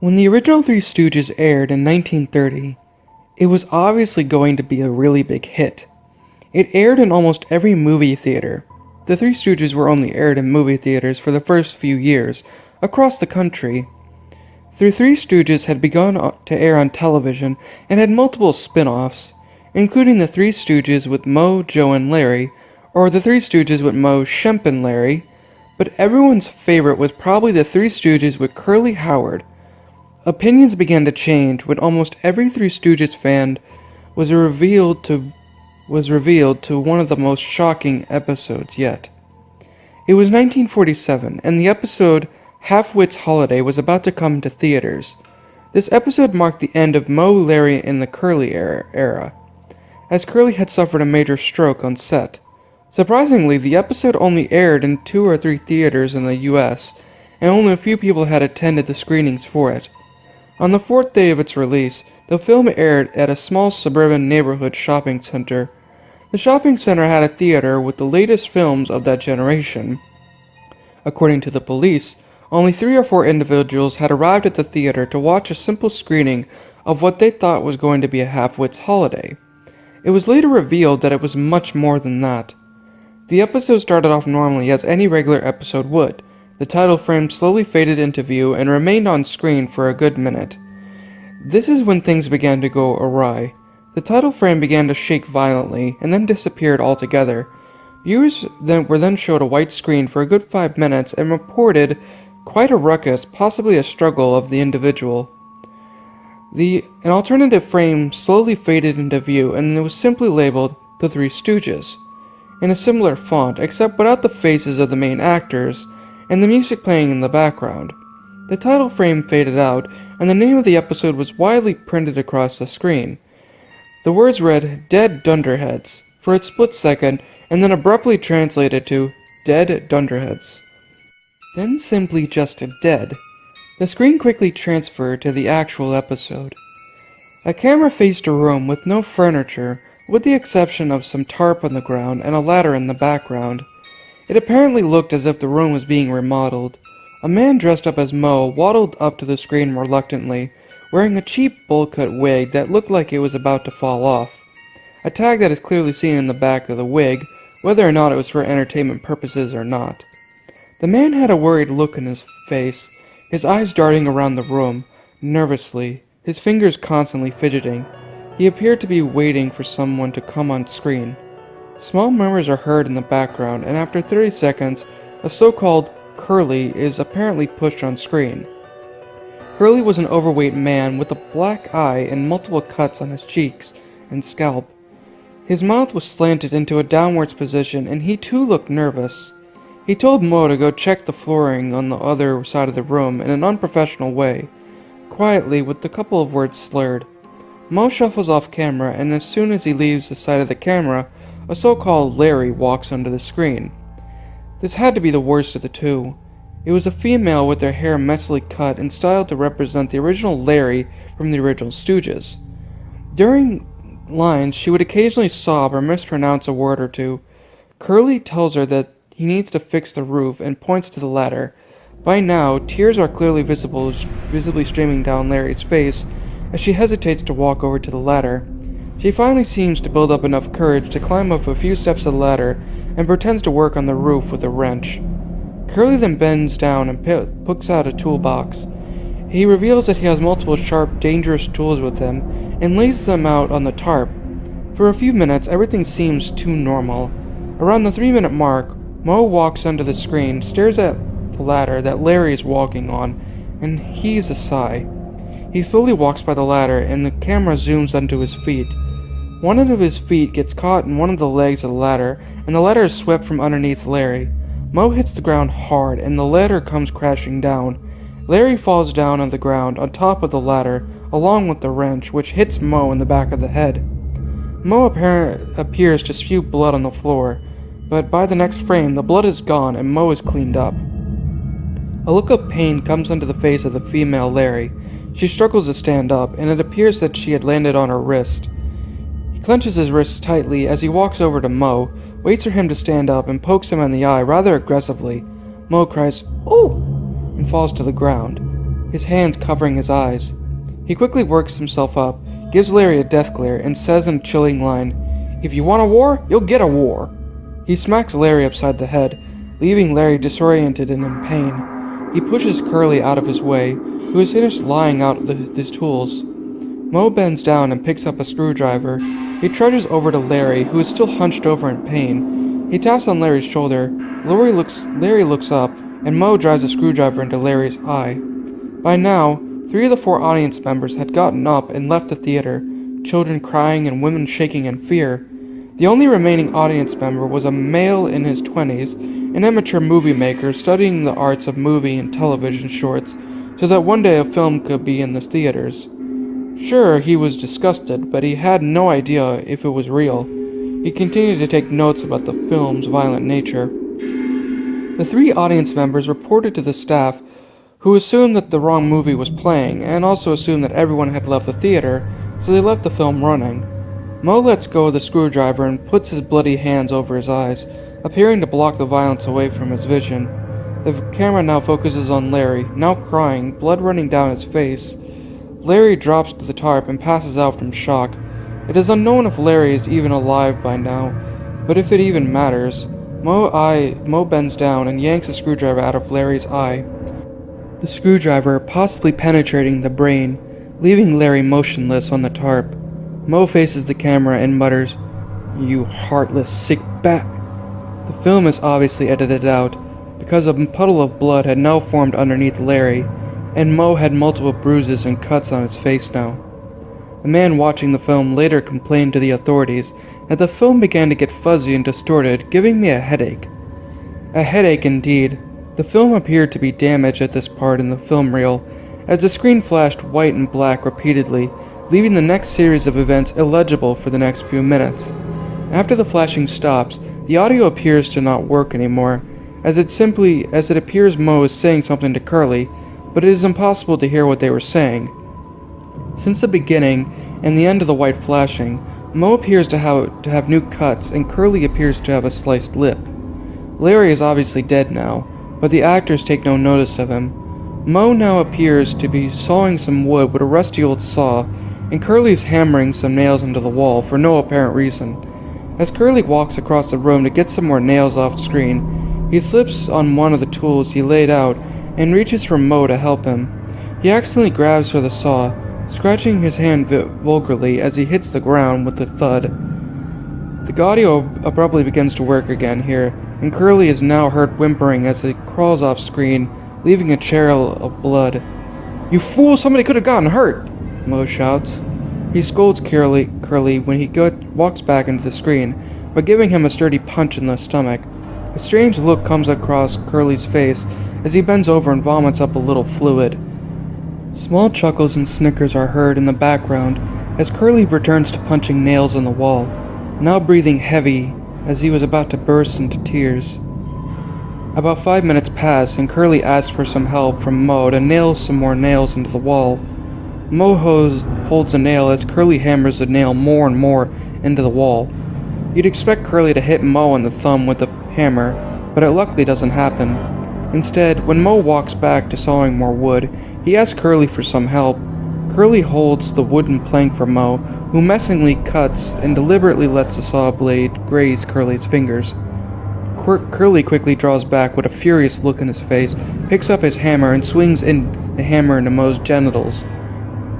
When the original Three Stooges aired in 1930, it was obviously going to be a really big hit. It aired in almost every movie theater. The Three Stooges were only aired in movie theaters for the first few years across the country. The Three Stooges had begun to air on television and had multiple spin-offs, including The Three Stooges with Moe, Joe, and Larry, or The Three Stooges with Moe, Shemp, and Larry, but everyone's favorite was probably The Three Stooges with Curly Howard. Opinions began to change when almost every Three Stooges fan was revealed to one of the most shocking episodes yet. It was 1947, and the episode Half-Wit's Holiday was about to come to theaters. This episode marked the end of Moe, Larry, and the Curly era, as Curly had suffered a major stroke on set. Surprisingly, the episode only aired in 2 or 3 theaters in the US, and only a few people had attended the screenings for it. On the 4th day of its release, the film aired at a small suburban neighborhood shopping center. The shopping center had a theater with the latest films of that generation. According to the police, only 3 or 4 individuals had arrived at the theater to watch a simple screening of what they thought was going to be a Half-Wit's Holiday. It was later revealed that it was much more than that. The episode started off normally as any regular episode would. The title frame slowly faded into view and remained on screen for a good minute. This is when things began to go awry. The title frame began to shake violently and then disappeared altogether. Viewers were then showed a white screen for a good 5 minutes and reported quite a ruckus, possibly a struggle of the individual. An alternative frame slowly faded into view and it was simply labeled The Three Stooges, in a similar font except without the faces of the main actors and the music playing in the background. The title frame faded out, and the name of the episode was widely printed across the screen. The words read, "Dead Dunderheads," for a split second, and then abruptly translated to, "Dead Dunderheads." Then simply just dead. The screen quickly transferred to the actual episode. A camera faced a room with no furniture, with the exception of some tarp on the ground and a ladder in the background. It apparently looked as if the room was being remodeled. A man dressed up as Moe waddled up to the screen reluctantly, wearing a cheap bowl-cut wig that looked like it was about to fall off. A tag that is clearly seen in the back of the wig, whether or not it was for entertainment purposes or not. The man had a worried look in his face, his eyes darting around the room, nervously, his fingers constantly fidgeting. He appeared to be waiting for someone to come on screen. Small murmurs are heard in the background, and after 30 seconds, a so-called Curly is apparently pushed on screen. Curly was an overweight man with a black eye and multiple cuts on his cheeks and scalp. His mouth was slanted into a downwards position, and he too looked nervous. He told Moe to go check the flooring on the other side of the room in an unprofessional way, quietly with a couple of words slurred. Moe shuffles off camera, and as soon as he leaves the side of the camera, a so-called Larry walks onto the screen. This had to be the worst of the two. It was a female with her hair messily cut and styled to represent the original Larry from the original Stooges. During lines, she would occasionally sob or mispronounce a word or two. Curly tells her that he needs to fix the roof and points to the ladder. By now, tears are clearly visibly streaming down Larry's face as she hesitates to walk over to the ladder. She finally seems to build up enough courage to climb up a few steps of the ladder and pretends to work on the roof with a wrench. Curly then bends down and picks out a toolbox. He reveals that he has multiple sharp, dangerous tools with him and lays them out on the tarp. For a few minutes, everything seems too normal. Around the 3-minute mark, Moe walks onto the screen, stares at the ladder that Larry is walking on, and heaves a sigh. He slowly walks by the ladder, and the camera zooms onto his feet. One of his feet gets caught in one of the legs of the ladder, and the ladder is swept from underneath Larry. Moe hits the ground hard, and the ladder comes crashing down. Larry falls down on the ground on top of the ladder, along with the wrench, which hits Moe in the back of the head. Moe appears to spew blood on the floor, but by the next frame, the blood is gone and Moe is cleaned up. A look of pain comes onto the face of the female Larry. She struggles to stand up, and it appears that she had landed on her wrist. He clenches his wrists tightly as he walks over to Moe, waits for him to stand up, and pokes him in the eye rather aggressively. Moe cries, "Ooh!" and falls to the ground. his hands covering his eyes. He quickly works himself up, gives Larry a death glare, and says in a chilling line, "If you want a war, you'll get a war." He smacks Larry upside the head, leaving Larry disoriented and in pain. He pushes Curly out of his way, who has finished lying out his tools. Mo bends down and picks up a screwdriver. He trudges over to Larry, who is still hunched over in pain. He taps on Larry's shoulder. Larry looks up, and Mo drives a screwdriver into Larry's eye. By now, 3 of the 4 audience members had gotten up and left the theater, children crying and women shaking in fear. The only remaining audience member was a male in his 20s, an amateur movie maker studying the arts of movie and television shorts, so that one day a film could be in the theaters. Sure, he was disgusted, but he had no idea if it was real. He continued to take notes about the film's violent nature. The 3 audience members reported to the staff, who assumed that the wrong movie was playing, and also assumed that everyone had left the theater, so they left the film running. Mo lets go of the screwdriver and puts his bloody hands over his eyes, appearing to block the violence away from his vision. The camera now focuses on Larry, now crying, blood running down his face. Larry drops to the tarp and passes out from shock. It is unknown if Larry is even alive by now, but if it even matters. Mo bends down and yanks a screwdriver out of Larry's eye. The screwdriver possibly penetrating the brain, leaving Larry motionless on the tarp. Mo faces the camera and mutters, "You heartless, sick bat." The film is obviously edited out, because a puddle of blood had now formed underneath Larry, and Mo had multiple bruises and cuts on his face now. The man watching the film later complained to the authorities that the film began to get fuzzy and distorted, giving me a headache. A headache indeed. The film appeared to be damaged at this part in the film reel, as the screen flashed white and black repeatedly, leaving the next series of events illegible for the next few minutes. After the flashing stops, the audio appears to not work anymore, as it appears Mo is saying something to Curly, but it is impossible to hear what they were saying. Since the beginning and the end of the white flashing, Mo appears to have new cuts, and Curly appears to have a sliced lip. Larry is obviously dead now, but the actors take no notice of him. Mo now appears to be sawing some wood with a rusty old saw, and Curly is hammering some nails into the wall for no apparent reason. As Curly walks across the room to get some more nails off the screen, he slips on one of the tools he laid out and reaches for Mo to help him. He accidentally grabs for the saw, scratching his hand vulgarly as he hits the ground with a thud. The audio abruptly begins to work again here, and Curly is now heard whimpering as he crawls off screen, leaving a trail of blood. "You fool, somebody could have gotten hurt!" Mo shouts. He scolds Curly when he walks back into the screen, by giving him a sturdy punch in the stomach. A strange look comes across Curly's face as he bends over and vomits up a little fluid. Small chuckles and snickers are heard in the background as Curly returns to punching nails on the wall, now breathing heavy as he was about to burst into tears. About 5 minutes pass and Curly asks for some help from Mo to nail some more nails into the wall. Mo holds a nail as Curly hammers the nail more and more into the wall. You'd expect Curly to hit Mo on the thumb with the hammer, but it luckily doesn't happen. Instead, when Mo walks back to sawing more wood, he asks Curly for some help. Curly holds the wooden plank for Mo, who messingly cuts and deliberately lets the saw blade graze Curly's fingers. Curly quickly draws back with a furious look in his face, picks up his hammer and swings the hammer into Mo's genitals.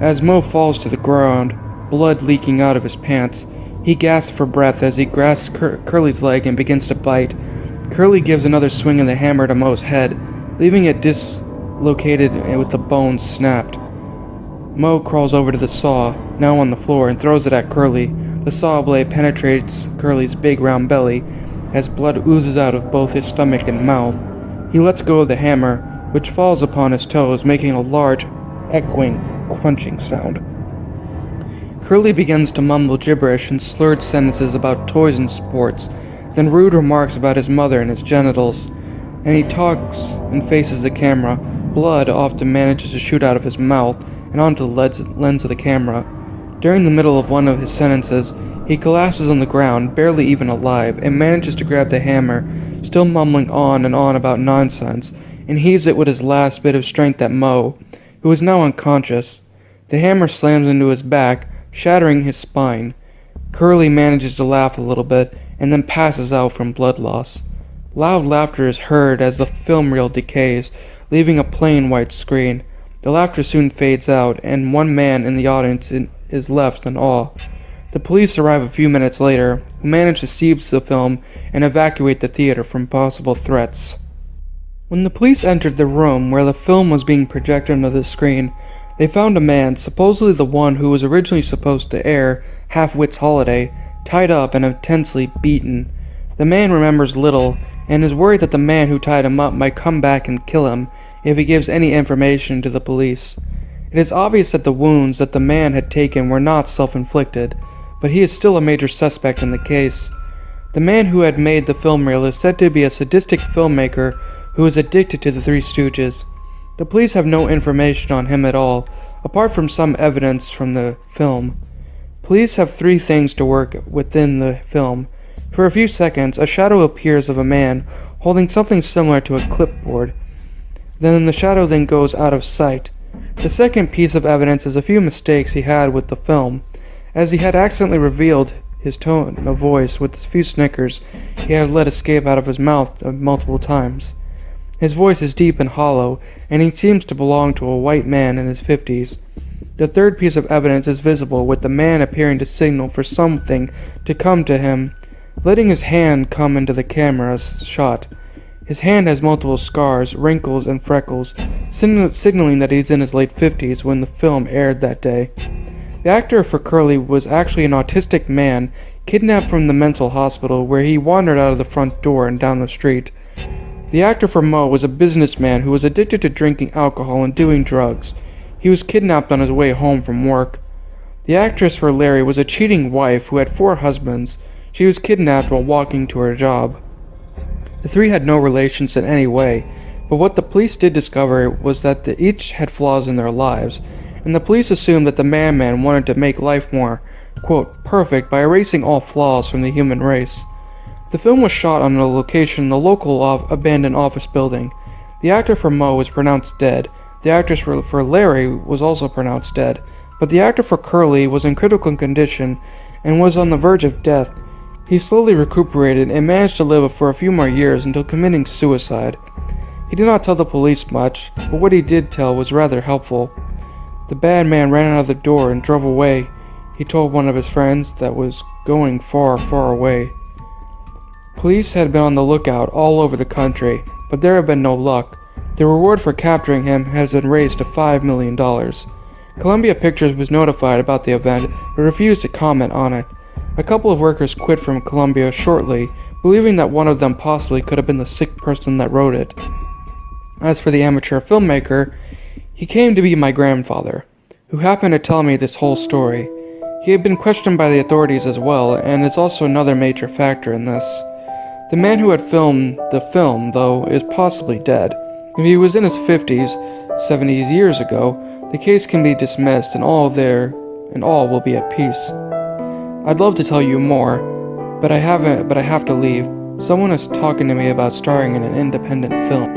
As Mo falls to the ground, blood leaking out of his pants, he gasps for breath as he grasps Curly's leg and begins to bite. Curly gives another swing of the hammer to Mo's head, leaving it dislocated with the bones snapped. Mo crawls over to the saw, now on the floor, and throws it at Curly. The saw blade penetrates Curly's big round belly, as blood oozes out of both his stomach and mouth. He lets go of the hammer, which falls upon his toes, making a large, echoing, crunching sound. Curly begins to mumble gibberish and slurred sentences about toys and sports, then rude remarks about his mother and his genitals, and he talks and faces the camera. Blood often manages to shoot out of his mouth and onto the lens of the camera. During the middle of one of his sentences, he collapses on the ground, barely even alive, and manages to grab the hammer, still mumbling on and on about nonsense, and heaves it with his last bit of strength at Mo. who is now unconscious. The hammer slams into his back, shattering his spine. Curly manages to laugh a little bit, and then passes out from blood loss. Loud laughter is heard as the film reel decays, leaving a plain white screen. The laughter soon fades out, and one man in the audience is left in awe. The police arrive a few minutes later, who manage to seize the film and evacuate the theater from possible threats. When the police entered the room where the film was being projected onto the screen, they found a man, supposedly the one who was originally supposed to air Half-Wit's Holiday, tied up and intensely beaten. The man remembers little, and is worried that the man who tied him up might come back and kill him if he gives any information to the police. It is obvious that the wounds that the man had taken were not self-inflicted, but he is still a major suspect in the case. The man who had made the film reel is said to be a sadistic filmmaker who is addicted to the Three Stooges. The police have no information on him at all, apart from some evidence from the film. Police have three things to work within the film. For a few seconds, a shadow appears of a man holding something similar to a clipboard. Then the shadow goes out of sight. The second piece of evidence is a few mistakes he had with the film. As he had accidentally revealed his tone of voice with a few snickers he had let escape out of his mouth multiple times. His voice is deep and hollow, and he seems to belong to a white man in his 50s. The third piece of evidence is visible, with the man appearing to signal for something to come to him, letting his hand come into the camera's shot. His hand has multiple scars, wrinkles, and freckles, signaling that he's in his late 50s when the film aired that day. The actor for Curly was actually an autistic man kidnapped from the mental hospital, where he wandered out of the front door and down the street. The actor for Mo was a businessman who was addicted to drinking alcohol and doing drugs. He was kidnapped on his way home from work. The actress for Larry was a cheating wife who had 4 husbands. She was kidnapped while walking to her job. The three had no relations in any way, but what the police did discover was that each had flaws in their lives, and the police assumed that the Man wanted to make life more, quote, perfect by erasing all flaws from the human race. The film was shot on a location in the local abandoned office building. The actor for Mo was pronounced dead. The actress for Larry was also pronounced dead, but the actor for Curly was in critical condition and was on the verge of death. He slowly recuperated and managed to live for a few more years until committing suicide. He did not tell the police much, but what he did tell was rather helpful. The bad man ran out of the door and drove away. He told one of his friends that was going far, far away. Police had been on the lookout all over the country, but there had been no luck. The reward for capturing him has been raised to $5 million. Columbia Pictures was notified about the event, but refused to comment on it. A couple of workers quit from Columbia shortly, believing that one of them possibly could have been the sick person that wrote it. As for the amateur filmmaker, he came to be my grandfather, who happened to tell me this whole story. He had been questioned by the authorities as well, and is also another major factor in this. The man who had filmed the film, though, is possibly dead. If he was in his 50s, 70s years ago, the case can be dismissed and all will be at peace. I'd love to tell you more, but I have to leave. Someone is talking to me about starring in an independent film.